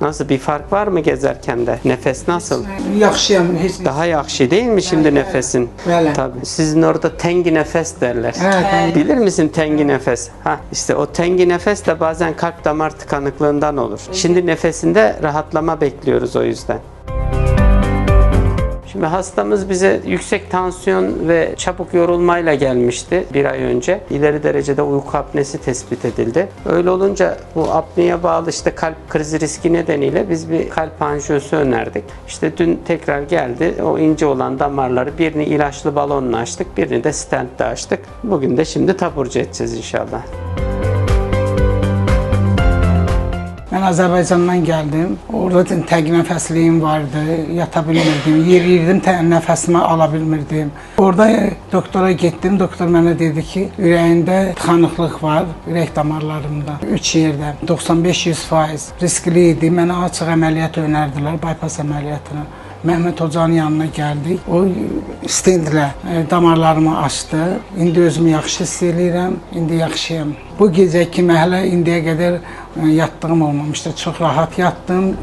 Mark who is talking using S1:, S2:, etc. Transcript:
S1: Nasıl, bir fark var mı gezerken de? Nefes nasıl?
S2: Yaxşıyam, heç
S1: Daha yaxşı değil mi şimdi nefesin?
S2: Bəli.
S1: Tabii. Sizin orada tengi nefes derler.
S2: Evet.
S1: Bilir misin tengi nefes? İşte o tengi nefes de bazen kalp damar tıkanıklığından olur. Şimdi nefesinde rahatlama bekliyoruz o yüzden. Şimdi hastamız bize yüksek tansiyon ve çabuk yorulmayla gelmişti bir ay önce. İleri derecede uyku apnesi tespit edildi. Öyle olunca bu apneye bağlı işte kalp krizi riski nedeniyle biz bir kalp anjiyosu önerdik. İşte dün tekrar geldi. O ince olan damarları birini ilaçlı balonla açtık, birini de stentle açtık. Bugün de şimdi taburcu edeceğiz inşallah.
S2: Mən Azərbaycandan gəldim. Orada təq nəfəsliyim vardı. Yata bilmirdim. Yeriyirdim, nəfəsimi ala bilmirdim. Orada doktora getdim. Doktor mənə dedi ki, ürəyində tıxanıqlıq var, ürək damarlarımda. 3 yerdə 95-100% riskli idi. Mənə açıq əməliyyat önərdilər, bypass əməliyyatını. Məhəmməd Hocanın yanına gəldik. O stendlə damarlarımı açdı. İndi özümü yaxşı hiss edirəm. İndi yaxşıyam. Bu gecə kimi hələ indiyə qədər yatdığım olmamışdı. Çox rahat yatdım.